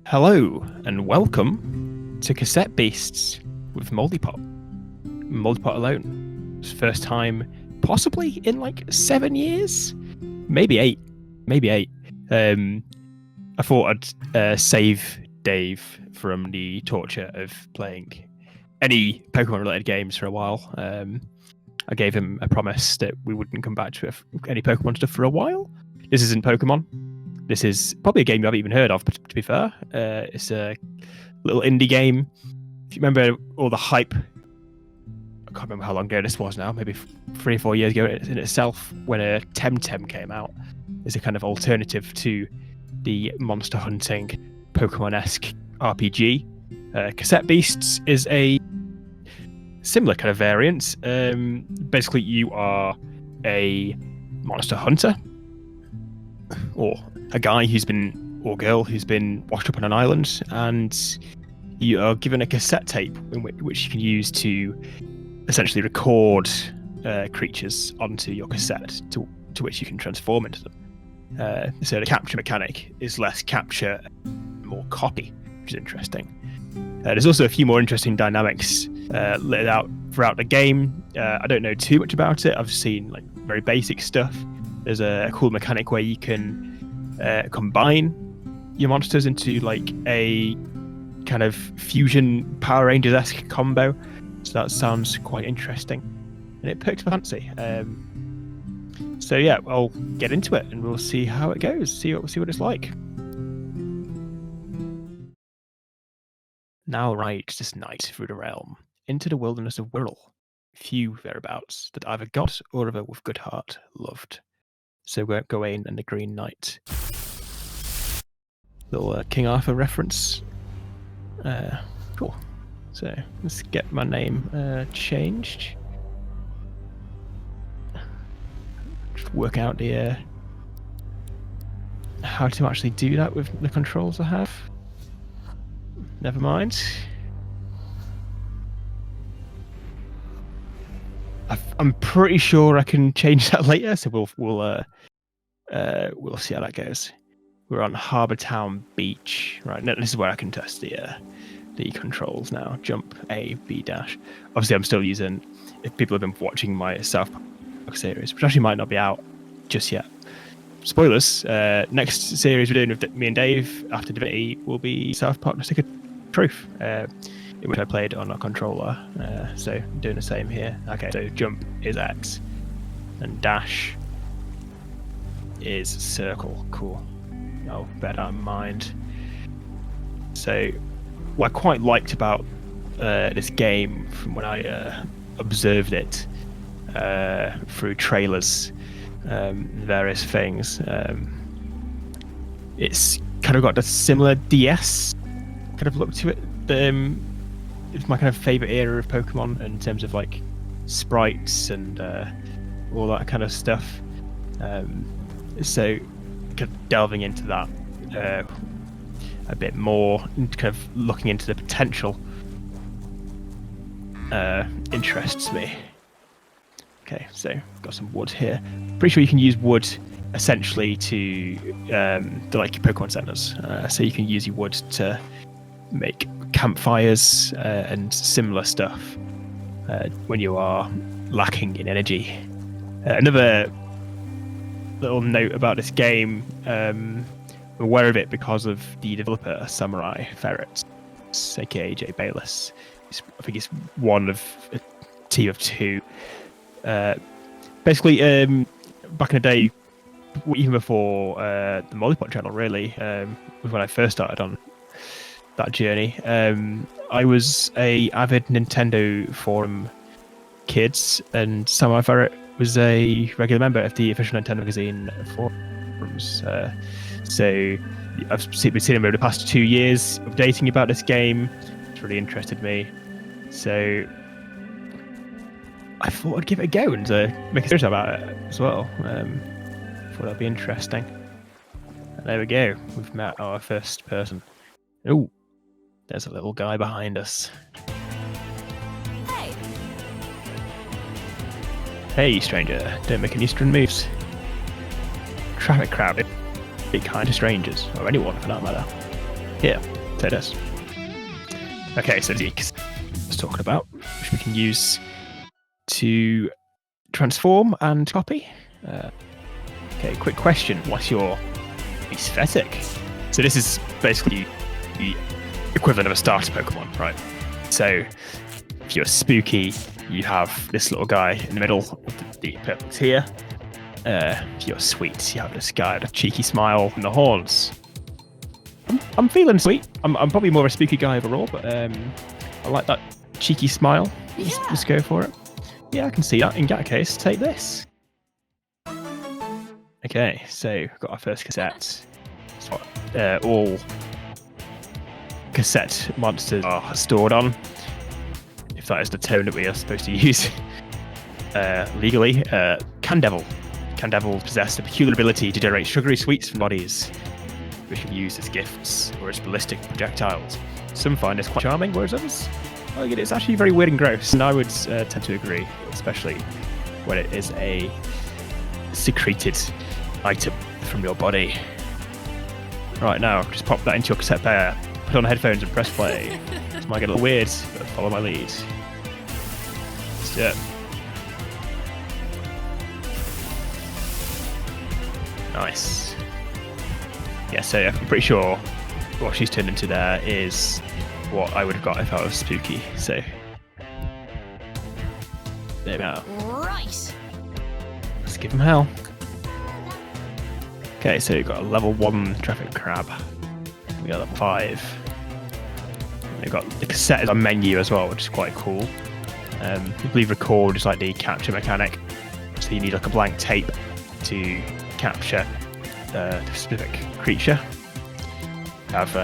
Hello and welcome to Cassette Beasts with Mouldy alone. It's first time possibly in like 7 years, maybe eight. I thought I'd save Dave from the torture of playing any Pokemon related games for a while. I gave him a promise that we wouldn't come back to any Pokemon stuff for a while. This isn't Pokemon. This is probably a game you haven't even heard of, to be fair. It's a little indie game. If you remember all the hype, I can't remember how long ago this was now, maybe 3 or 4 years ago in itself, when a Temtem came out. It's a kind of alternative to the monster hunting Pokemon-esque RPG. Cassette Beasts is a similar kind of variant. Basically, you are a monster hunter, or a guy or girl who's been washed up on an island, and you are given a cassette tape which you can use to essentially record creatures onto your cassette to which you can transform into them. So the capture mechanic is less capture, more copy, which is interesting. There's also a few more interesting dynamics lit out throughout the game. I don't know too much about it. I've seen like very basic stuff. There's a cool mechanic where you can combine your monsters into like a kind of fusion Power Rangers-esque combo. So that sounds quite interesting, and it perked my fancy. So yeah, I'll get into it and we'll see how it goes. See what it's like. Now ride this night through the realm into the wilderness of Wirral. Few thereabouts that either got or ever with good heart loved. So we're Gawain and the Green Knight. Little King Arthur reference. Cool. So let's get my name changed. Just work out the how to actually do that with the controls I have. Never mind. I'm pretty sure I can change that later, so we'll see how that goes. We're on Harbour Town Beach, right? Now, this is where I can test the controls now. Jump A, B dash. Obviously, I'm still using. If people have been watching my South Park series, which actually might not be out just yet. Spoilers. Next series we're doing with me and Dave after Divinity will be South Park: The Stick of Truth, in which I played on a controller. So I'm doing the same here. Okay, so jump is X, and dash is circle. Cool. I'll bear that in mind. So what I quite liked about this game from when I observed it through trailers, various things, it's kind of got a similar DS kind of look to it. It's my kind of favorite era of Pokemon in terms of like sprites and all that kind of stuff. So kind of delving into that a bit more and kind of looking into the potential interests me. Okay, so got some wood here. Pretty sure you can use wood essentially to like Pokemon centers. So you can use your wood to make campfires and similar stuff when you are lacking in energy. Another little note about this game, I'm aware of it because of the developer, Samurai Ferret, aka Jay Bayless. I think he's one of a team of two. Basically, back in the day, even before the Mouldy channel, really, when I first started on that journey, I was a avid Nintendo forum kids, and Samurai Ferret was a regular member of the official Nintendo magazine forums. So I've been seeing him over the past 2 years updating about this game. It's really interested me. So I thought I'd give it a go and make a series about it as well. Thought that'd be interesting. And there we go. We've met our first person. Oh, there's a little guy behind us. Hey, stranger, don't make any stern moves. Traffic crowded. Be kind to strangers, or anyone for that matter. Here, So it does. Okay, so the cassette I was talking about, which we can use to transform and copy. Okay, quick question. What's your aesthetic? So this is basically the equivalent of a starter Pokemon, right? So if you're spooky, you have this little guy in the middle of the purple here. If you're sweet, you have this guy with a cheeky smile and the horns. I'm feeling sweet. I'm probably more of a spooky guy overall, but I like that cheeky smile. Let's go for it. Yeah, I can see that. In that case, take this. Okay, so we've got our first cassette. So, all cassette monsters are stored on, if that is the tone that we are supposed to use legally. Candevil. Candevil possess a peculiar ability to generate sugary sweets from bodies, which can be used as gifts or as ballistic projectiles. Some find this quite charming, whereas others, it's actually very weird and gross, and I would tend to agree, especially when it is a secreted item from your body. Right, now, just pop that into your cassette player, put on headphones and press play. This might get a little weird, but follow my lead. Let's do it. Nice. Yeah, so I'm pretty sure what she's turned into there is what I would have got if I was spooky. So there we go. Right. Let's give him hell. Okay, so we've got a level 1 traffic crab. We got level 5. We've got the cassette as a menu as well, which is quite cool. I believe record is like the capture mechanic. So you need like a blank tape to capture the specific creature. We have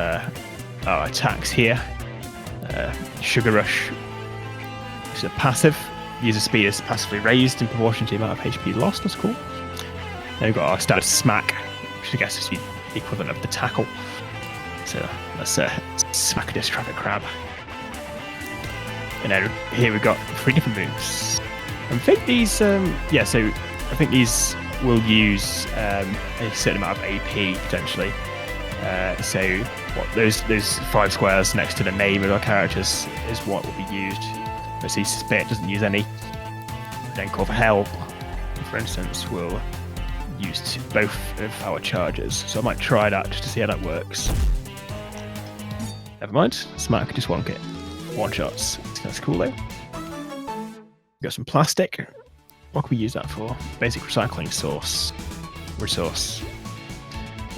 our attacks here. Sugar Rush, which is a passive. User speed is passively raised in proportion to the amount of HP lost. That's cool. Then we've got our standard Smack, which I guess is the equivalent of the Tackle. So let's smack this traffic crab. And then here we've got 3 different moves. I think these, so I think these will use a certain amount of AP potentially. So what those 5 squares next to the name of our characters is what will be used. Obviously, Spit doesn't use any. Then Call for Help, for instance, will use both of our charges. So I might try that just to see how that works. Never mind, Smack just one shots. So that's cool though. We've got some plastic. What can we use that for? Basic recycling resource.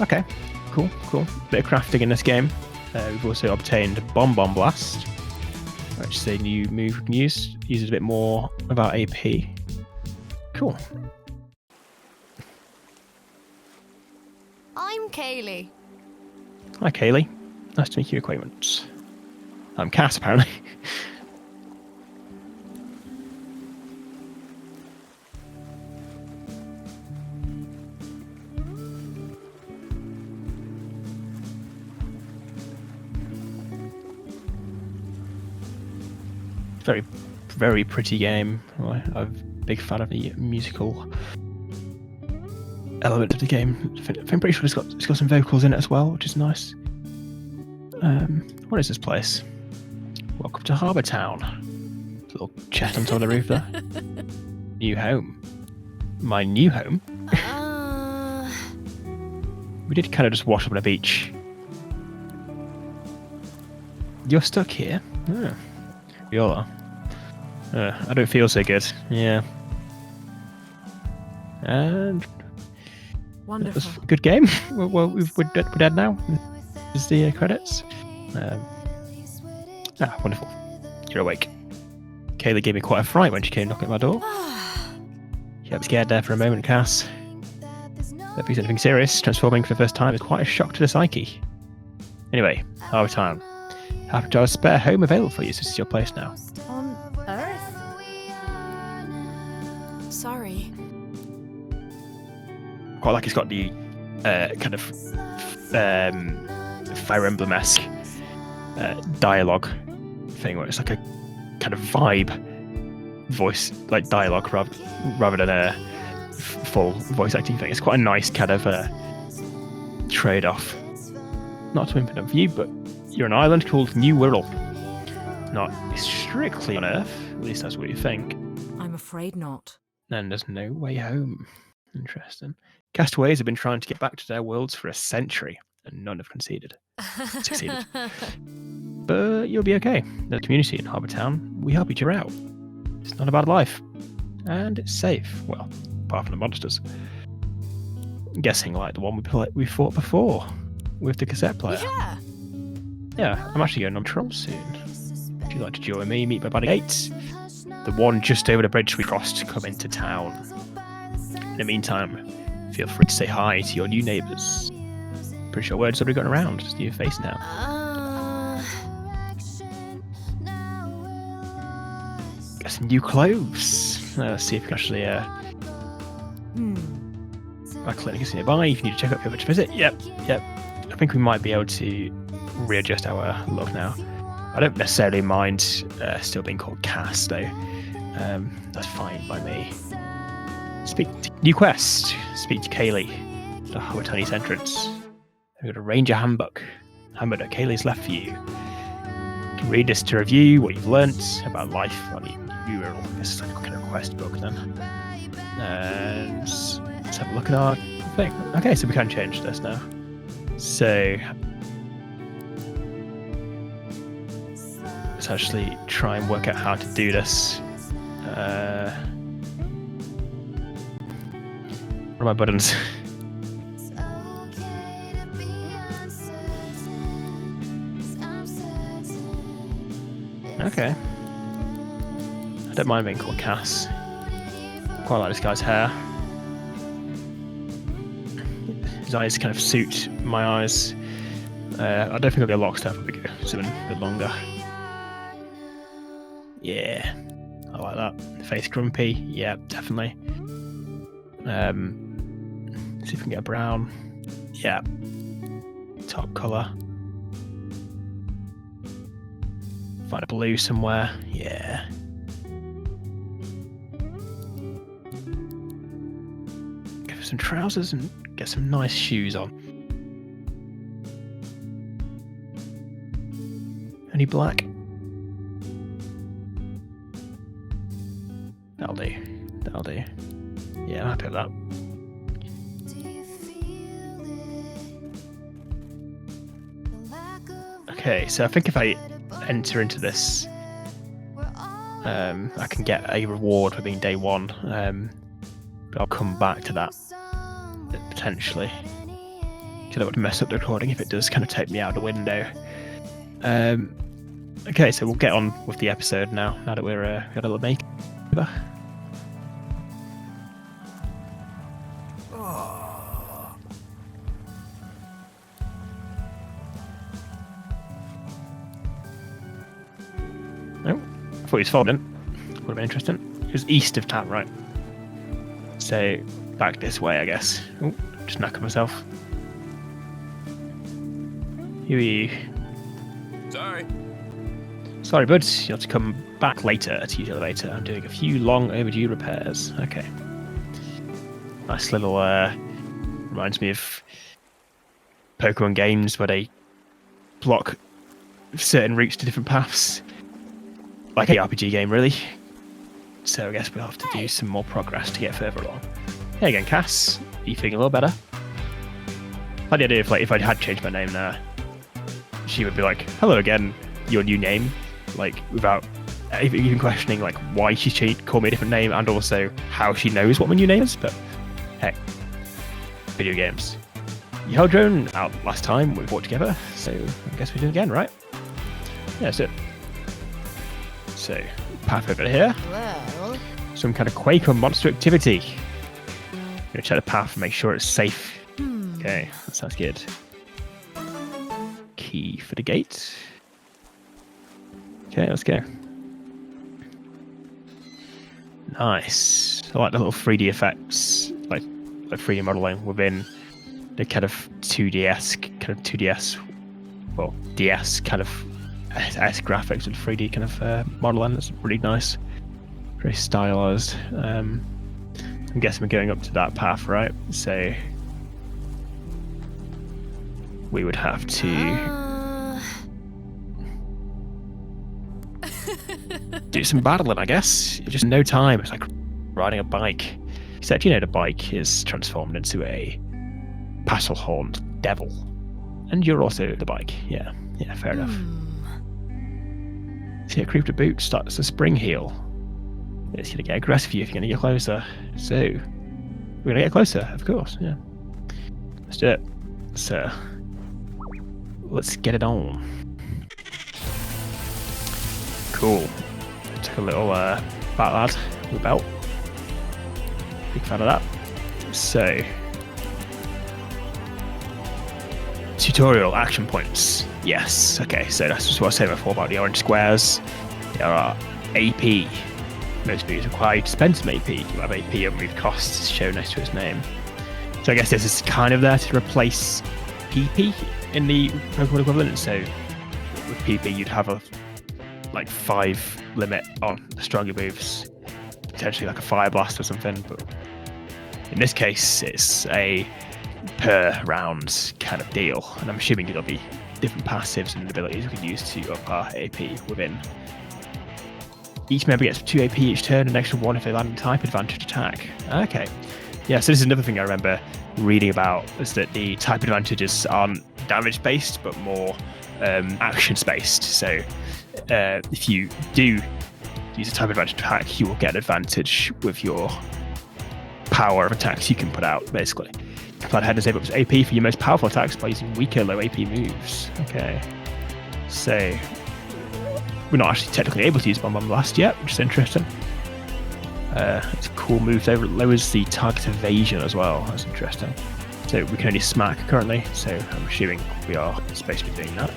Okay, cool. Bit of crafting in this game. We've also obtained Bomb Blast, which is a new move we can use. Uses a bit more of our AP. Cool. I'm Kaylee. Hi, Kaylee. Nice to make your acquaintance. I'm Cass, apparently. Very, very pretty game. I'm a big fan of the musical element of the game. I'm pretty sure it's got some vocals in it as well, which is nice. What is this place? Welcome to Harbour Town. Little chest on top of the roof there. New home. My new home. We did kind of just wash up on a beach. You're stuck here. Oh. We all are. I don't feel so good. Yeah. And Wonderful. that was a good game. Well, we're dead now. This is the credits. Wonderful. You're awake. Kaylee gave me quite a fright when she came knocking at my door. She got scared there for a moment, Cass. If it's anything serious, transforming for the first time is quite a shock to the psyche. Anyway, Harbour Town. Happen to have a spare home available for you, so this is your place now. On Earth? Sorry. Quite like it's got the kind of Fire Emblem-esque dialogue thing, where it's like a kind of vibe voice, like dialogue rather than a full voice acting thing. It's quite a nice kind of trade-off. Not to infinite view, but You're an island called New Wirral. Not strictly on Earth, at least that's what you think. I'm afraid not. And there's no way home. Interesting. Castaways have been trying to get back to their worlds for a century, and none have succeeded. But you'll be okay. The community in Harbour Town, we help each other out. It's not a bad life. And it's safe. Well, apart from the monsters. I'm guessing like the one we fought before with the cassette player. Yeah, I'm actually going on Troll soon. If you'd like to join me, meet me by the gates. The one just over the bridge we crossed to come into town. In the meantime, feel free to say hi to your new neighbours. Pretty sure word's already gotten around. Just new face now. Got some new clothes. Let's see if we can actually. My clinic is nearby. If you need to check up, feel free to visit. Yep. I think we might be able to readjust our look now. I don't necessarily mind still being called Cass, though. That's fine by me. New quest. Speak to Kaylee. The Harbour Town's entrance. We've got a ranger handbook. Handbook that Kaylee's left for you. You can read this to review what you've learnt about life on Wirral. This is like a kind of quest book then. And let's have a look at our thing. Okay, so we can change this now. So let's actually try and work out how to do this. What are my buttons? Okay. I don't mind being called Cass. Quite like this guy's hair. His eyes kind of suit my eyes. I don't think I'll be a lock stuff, but we go something a bit longer. Yeah, I like that. Face grumpy, yeah, definitely. See if we can get a brown. Yeah. Top colour. Find a blue somewhere. Yeah. Give us some trousers and get some nice shoes on. Any black? That'll do. Yeah, I'm happy with that. Okay, so I think if I enter into this, I can get a reward for being day one. But I'll come back to that potentially. Because I would mess up the recording if it does kind of take me out the window. Okay, so we'll get on with the episode now that we're got a little makeover. Oh, I thought he was folding. Would have been interesting. It was east of town, right? So back this way, I guess. Oh, just knackered myself. Here we. Sorry, bud. You'll have to come back later to use the elevator. I'm doing a few long overdue repairs. Okay. Nice little. Reminds me of Pokemon games where they block certain routes to different paths. Like a RPG game, really. So I guess we'll have to do some more progress to get further along. Hey again, Cass. Are you feeling a little better? I had the idea if I had changed my name there, she would be like, "Hello again, your new name," like without even questioning like why she called me a different name and also how she knows what my new name is. But hey, video games. You held your own out last time we fought together, so I guess we do it again, right? Yeah, that's it. So, path over here. Well, Some kind of quake or monster activity. Gonna check the path and make sure it's safe. Okay, that sounds good. Key for the gate. Okay, let's go. Nice. I like the little 3D effects, like 3D modeling within the kind of 2DS, well, DS kind of S graphics and 3D kind of modeling. That's really nice. Very stylized. I'm guessing we're going up to that path, right? So we would have to do some battling, I guess. Just no time. It's like riding a bike. Except you know the bike is transformed into a pastel-horned devil. And you're also the bike. Yeah, fair enough. See, a creep to boot starts a spring heel. It's going to get aggressive for you if you're going to get closer. So, we're going to get closer, of course, yeah. Let's do it. So, let's get it on. Cool. Took a little bat lad with a belt. Big fan of that. So, tutorial action points. Yes. Okay, so that's just what I said before about the orange squares. There are AP. Most moves require you to spend some AP. You have AP and move costs shown next to its name. So I guess this is kind of there to replace PP in the Pokemon equivalent. So with PP, you'd have a 5 limit on the stronger moves, potentially like a Fire Blast or something. But in this case, it's a per round kind of deal, and I'm assuming there'll be different passives and abilities we can use to up our AP within. Each member gets 2 AP each turn, an extra 1 if they land a type advantage attack. Okay. Yeah, so this is another thing I remember reading about, is that the type advantages aren't damage-based, but more actions-based. So if you do use a type advantage attack, you will get an advantage with your power of attacks you can put out, basically. Plan ahead and save up to AP for your most powerful attacks by using weaker, low AP moves. Okay. So we're not actually technically able to use Bomb Blast yet, which is interesting. It's a cool move though. It lowers the target evasion as well. That's interesting. So we can only smack currently, so I'm assuming we are supposed to be doing that.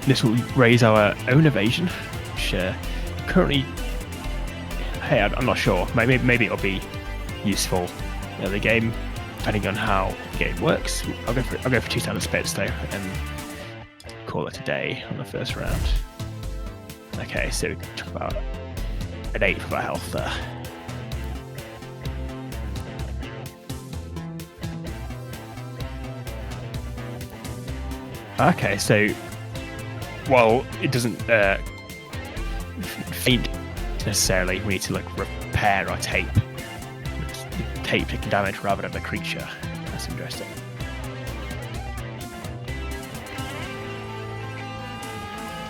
This will raise our own evasion, which currently, hey, I'm not sure. Maybe it'll be useful in the game, depending on how the game works. I'll go for 2 standard spits though, and call it a day on the first round. Okay, so we took about an 8 of our health there. Okay, so while it doesn't faint necessarily, we need to repair our tape. Tape taking damage rather than the creature. That's interesting.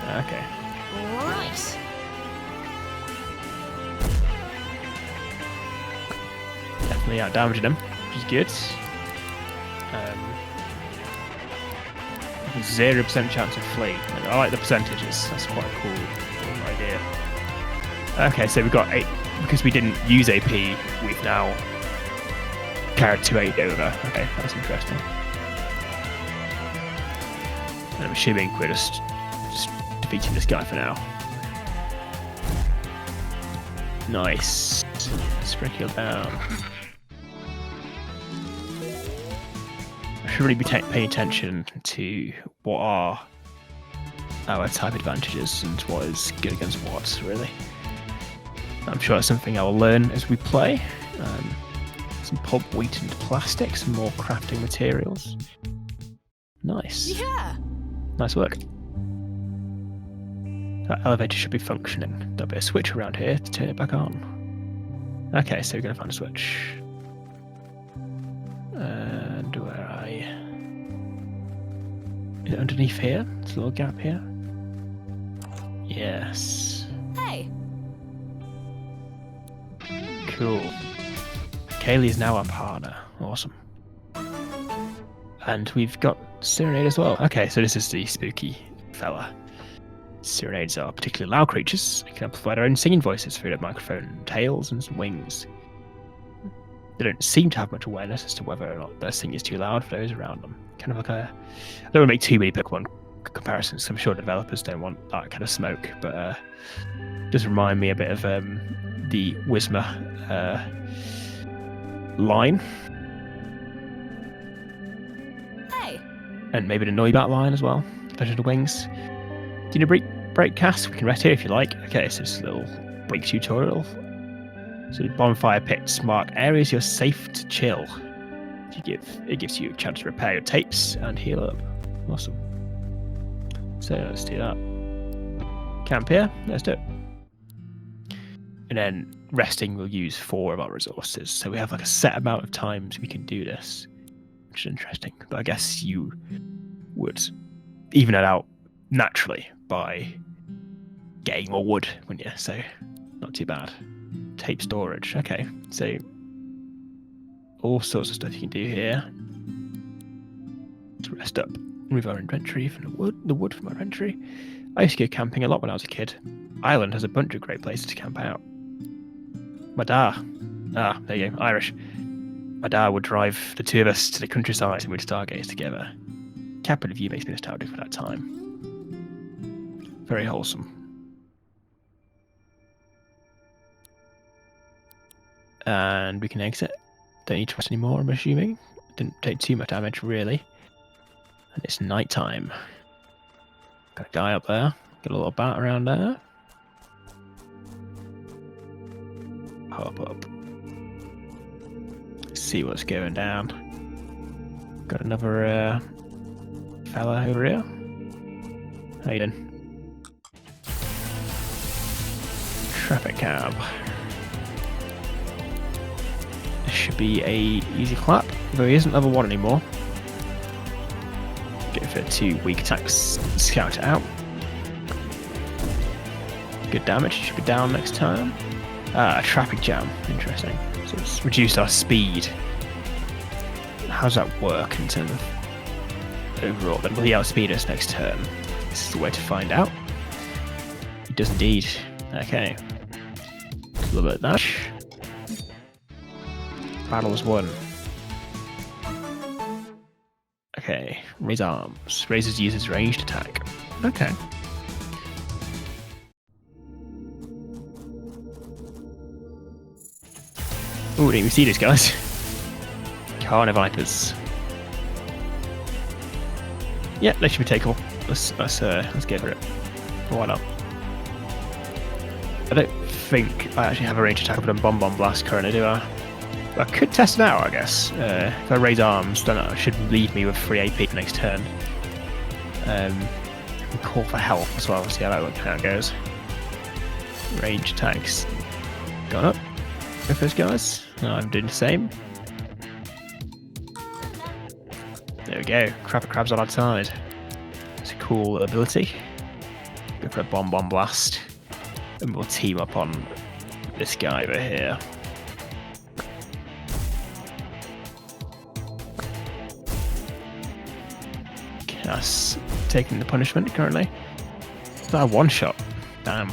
Okay. Right. Definitely out damaging them, which is good. 0% chance of flee. And I like the percentages. That's quite a cool idea. Okay, so we've got 8 because we didn't use AP. We've now carried 2/8 over. Okay, that's interesting. And I'm assuming we're just defeating this guy for now. Nice. Sprinkle down. I should really be paying attention to what are our type advantages and what is good against what, really. I'm sure it's something I will learn as we play. Some pulp wheat and plastic, some more crafting materials. Nice. Yeah. Nice work. That elevator should be functioning. There'll be a switch around here to turn it back on. Okay, so we're going to find a switch. And where are you? Is it underneath here? There's a little gap here. Yes. Hey. Cool. Kaylee is now our partner. Awesome. And we've got Serenade as well. Okay, so this is the spooky fella. Serenades are particularly loud creatures. They can amplify their own singing voices through their microphone, tails, and some wings. They don't seem to have much awareness as to whether or not their singing is too loud for those around them. Kind of like a... I don't want to make too many Pokemon comparisons. I'm sure developers don't want that kind of smoke, but it does remind me a bit of the Whismer line. Hey. And maybe the Noibat line as well. Pleasure the wings. Do you need a break cast? We can rest here if you like. Okay, so it's a little break tutorial. So the bonfire pits mark areas you're safe to chill. It gives you a chance to repair your tapes and heal up. Awesome. So let's do that. Camp here. Let's do it. And then resting, we'll use 4 of our resources. So we have like a set amount of times we can do this, which is interesting. But I guess you would even it out naturally by getting more wood, wouldn't you? So not too bad. Tape storage. Okay, so all sorts of stuff you can do here to rest up. Remove our inventory from the wood from our inventory. I used to go camping a lot when I was a kid. Ireland has a bunch of great places to camp out. My dad, there you go, Irish. My dad would drive the 2 of us to the countryside and we'd stargaze together. Capital View makes me nostalgic for that time. Very wholesome. And we can exit. Don't need to rest anymore, I'm assuming. Didn't take too much damage, really. And it's night time. Got a guy up there. Got a little bat around there. Hop up. See what's going down. Got another fella over here. How you doing? Traffic cab. This should be a easy clap, though he isn't level 1 anymore. Go for 2 weak attacks. Scout it out. Good damage. Should be down next time. A traffic jam. Interesting. So it's reduced our speed. How does that work in terms of overall? Then will he outspeed us next turn? This is the way to find out. He does indeed. Okay. A little bit of dash. Battle's won. Okay. Raise arms. Raises uses ranged attack. Okay. Ooh, didn't even see these guys. Carna Vipers. Yeah, they should be takeable. Let's get for it. Why not? I don't think I actually have a ranged attack up on Bomb Blast currently, do I? I could test it out, I guess. If I raise arms, then it should leave me with 3 AP for next turn. Call for help as well, see how that goes. Range attacks. Gone up. Go for those guys. I'm doing the same. There we go. Crab's on our side. It's a cool ability. Go for a Bomb Blast. And we'll team up on this guy over here. Cass taking the punishment currently. Is that a one-shot? Damn.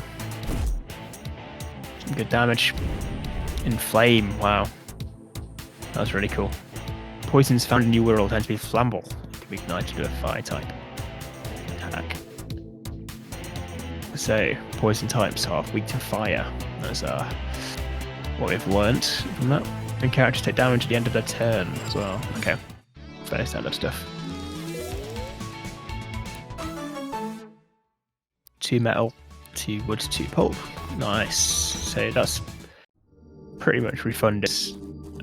Some good damage. Inflame, wow. That was really cool. Poisons found in Wirral tend to be flammable. It can be ignited to a fire type attack. So, poison types are weak to fire. That's what we've learnt from that. And characters take damage at the end of their turn as well. Okay. Fairly standard stuff. 2 metal, 2 wood, 2 pulp. Nice. So that's pretty much refunded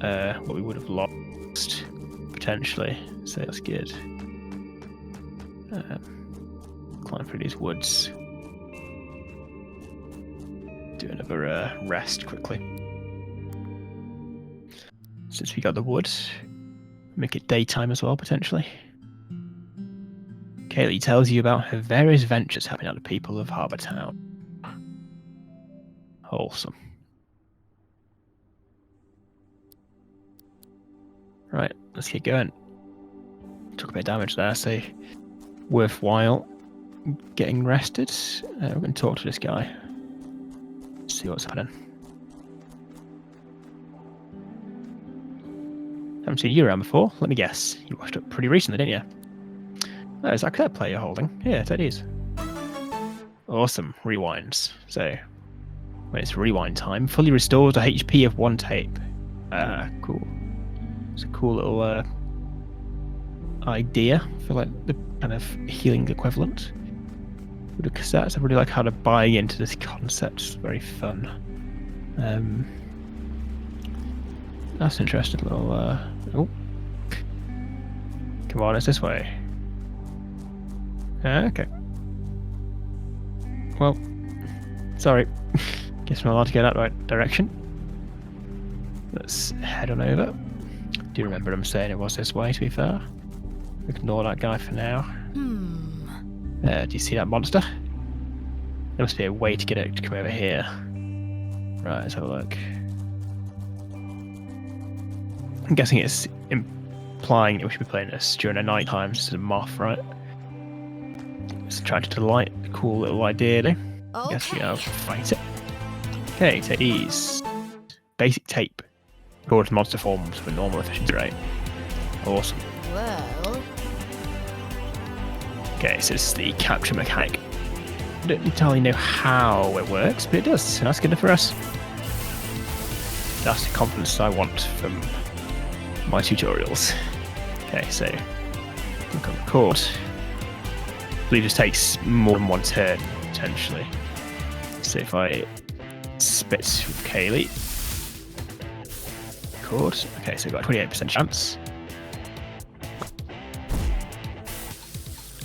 what we would have lost potentially. So that's good. Climb through these woods. Do another rest quickly. Since we got the wood, make it daytime as well potentially. Kaylee tells you about her various ventures helping out the people of Harbour Town. Wholesome. Right, let's get going. Took a bit of damage there, so worthwhile getting rested. We're going to talk to this guy. See what's happening. Haven't seen you around before. Let me guess. You washed up pretty recently, didn't you? Oh, is that Cassette player you're holding? Yeah, that is. Awesome. Rewinds. So, when it's rewind time, fully restores a HP of 1 tape. Cool. It's a cool little idea for like the kind of healing equivalent with the cassettes. I really like how they're buying into this concept. It's very fun. That's interesting little oh. Come on, it's this way. Okay. Well, sorry. Guess we're not allowed to go that right direction. Let's head on over. Do you remember him saying it was this way, to be fair? Ignore that guy for now. Do you see that monster? There must be a way to get it to come over here. Right, let's have a look. I'm guessing it's implying that we should be playing this during the night time, just as a moth, right? It's trying to delight a cool little idea, though. I guess we have to fight it. Okay, take these. Basic tape. Record monster forms with normal efficiency rate. Awesome. Well. Okay, so this is the capture mechanic. I don't entirely know how it works, but it does, so that's good for us. That's the confidence I want from my tutorials. Okay, so look on record. I believe this takes more than one turn, potentially. So if I spit with Kaylee. Record. Okay, so we've got a 28% chance.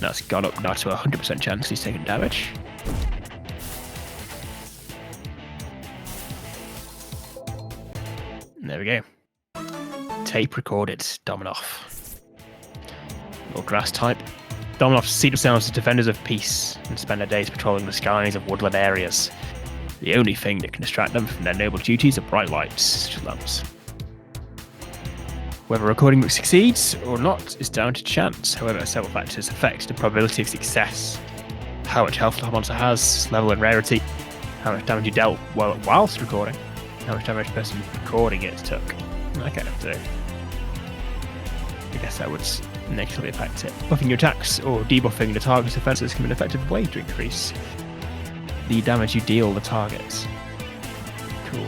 Now it's gone up now to a 100% chance he's taking damage. And there we go. Tape recorded. Dominov. Little grass type. Dominov see themselves as defenders of peace and spend their days patrolling the skies of woodland areas. The only thing that can distract them from their noble duties are bright lights, such as lamps. Whether recording succeeds or not is down to chance. However, several factors affect the probability of success. How much health the monster has, level and rarity, how much damage you dealt whilst recording, how much damage the person recording it took. Okay, so I guess that would negatively affect it. Buffing your attacks or debuffing the target's defenses can be an effective way to increase the damage you deal the targets. Cool.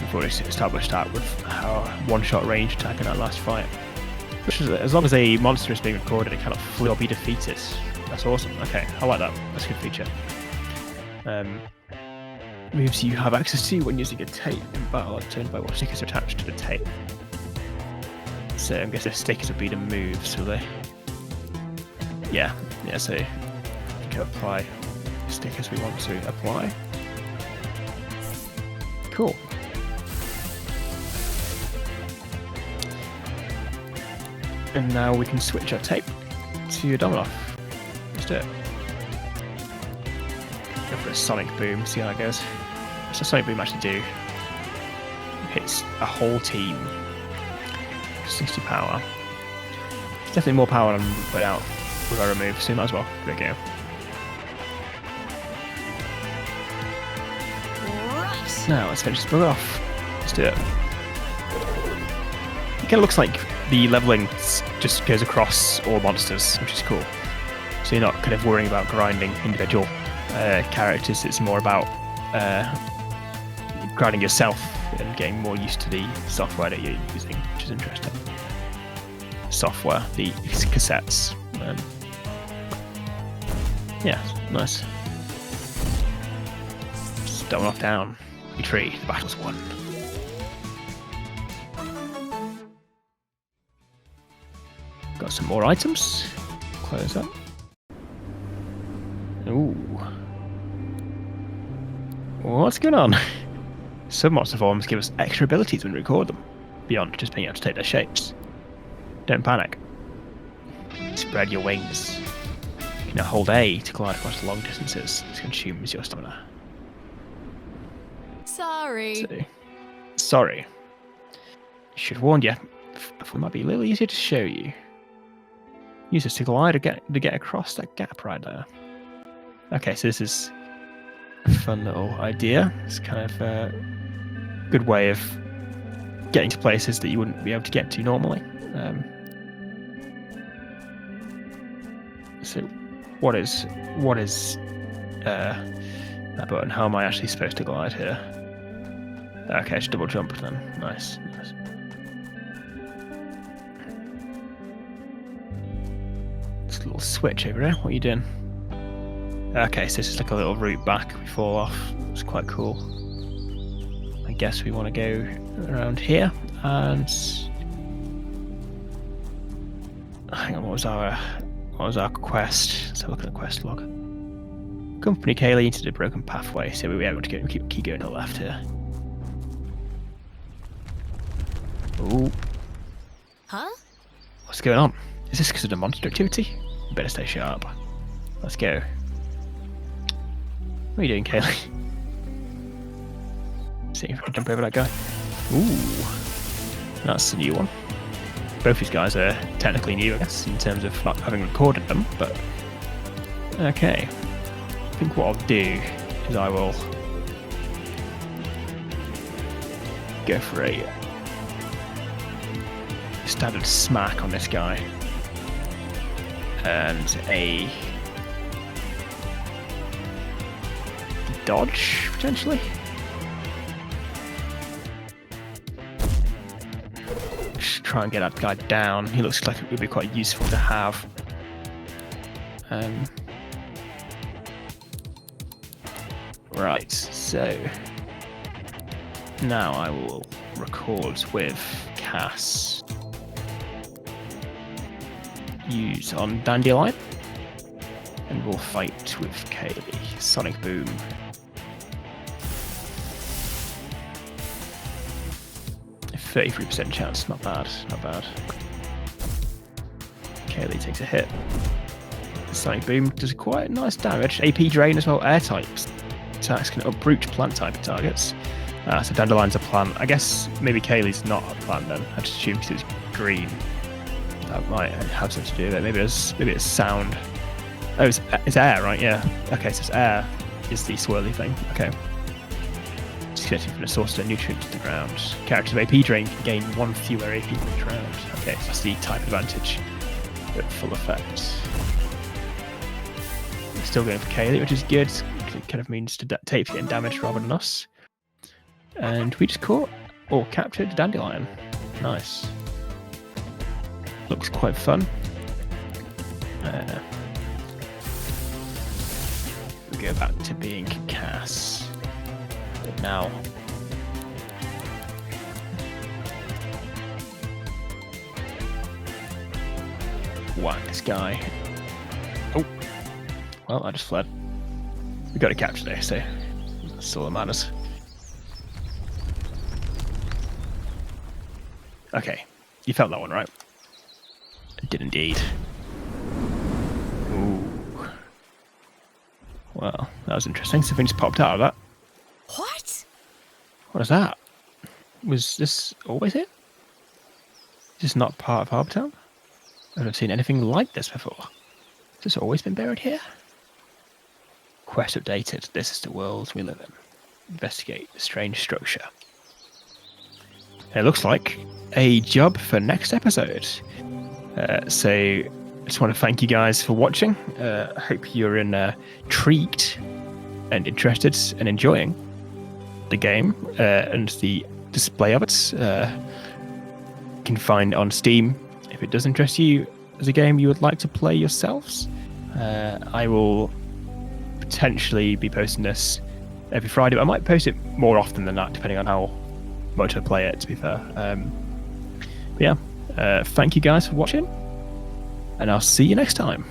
We've already established that with our one-shot range attack in that last fight. Which is, as long as a monster is being recorded, it cannot flee or be defeated. That's awesome. Okay, I like that. That's a good feature. Moves you have access to when using a tape in battle are determined by what stickers are attached to the tape. So I'm guessing stickers would be the moves, will they? Yeah, so we can apply stickers we want to apply. Cool. And now we can switch our tape to Dominov. Let's do it. Go for a sonic boom, see how that goes. What's a sonic boom actually do? Hits a whole team. 60 power. It's definitely more power than without with our remove, so we might as well give it a go. Right. Now let's finish this bug off. Let's do it. It kind of looks like the leveling just goes across all monsters, which is cool. So you're not kind of worrying about grinding individual characters, it's more about grinding yourself and getting more used to the software that you're using, which is interesting. Software, the cassettes. Yeah, nice. Dominov down. Retreat, the battle's won. Got some more items. Close up. Ooh. What's going on? Some monster forms give us extra abilities when we record them, beyond just being able to take their shapes. Don't panic. Spread your wings. You can hold A to glide across long distances. This consumes your stamina. Sorry. Sorry. Should warn you, it might be a little easier to show you. Use this to glide to get across that gap right there. Okay, so this is a fun little idea. It's kind of a good way of getting to places that you wouldn't be able to get to normally. So, what is that button? How am I actually supposed to glide here? Okay, just double jump then. Nice. This little switch over here. What are you doing? Okay, so this is like a little route back. We fall off. It's quite cool. I guess we want to go around here and hang on. What was our quest? Let's have a look at the quest log. Accompany Kaylee into the broken pathway, so we are going to keep going to the left here. Ooh. Huh? What's going on? Is this because of the monster activity? You better stay sharp. Let's go. What are you doing, Kaylee? See if I can jump over that guy. Ooh. That's a new one. Both these guys are technically new, I guess, in terms of not having recorded them, but... Okay. I think what I'll do is I will go for a standard smack on this guy and a dodge, potentially. Just try and get that guy down. He looks like it would be quite useful to have. Right, so now I will record with Cass. Use on Dandelion, and we'll fight with Kaylee. Sonic Boom. A 33% chance, not bad, not bad. Kaylee takes a hit. Sonic Boom does quite nice damage. AP drain as well. Air types attacks can uproot plant type targets. So Dandelion's a plant. I guess maybe Kaylee's not a plant then. I just assumed because it's green. That might have something to do with it. Maybe it's sound. Oh, it's air, right? Yeah. Okay, so it's air is the swirly thing. Okay. Disconnecting from the source of a nutrient to the ground. Characters with AP drain can gain 1 fewer AP per each round. Okay, so that's the type advantage at full effect. We're still going for Kaylee, which is good. It kind of means Tape's getting damaged rather than us. And we just caught or captured Dandelion. Nice. Looks quite fun. We go back to being Cass. But now whack this guy. Oh, well, I just fled. We got to capture this, so that's all that matters. Okay, you felt that one, right? I did indeed. Ooh. Well, that was interesting. Something just popped out of that. What? What is that? Was this always here? Is this not part of Harbour Town? I've never seen anything like this before. Has this always been buried here? Quest updated. This is the world we live in. Investigate the strange structure. It looks like a job for next episode. So I just want to thank you guys for watching. I hope you're intrigued and interested and enjoying the game and the display of it. You can find on Steam if it does interest you as a game you would like to play yourselves. I will potentially be posting this every Friday, but I might post it more often than that, depending on how much I play it, to be fair. But yeah, thank you guys for watching, and I'll see you next time.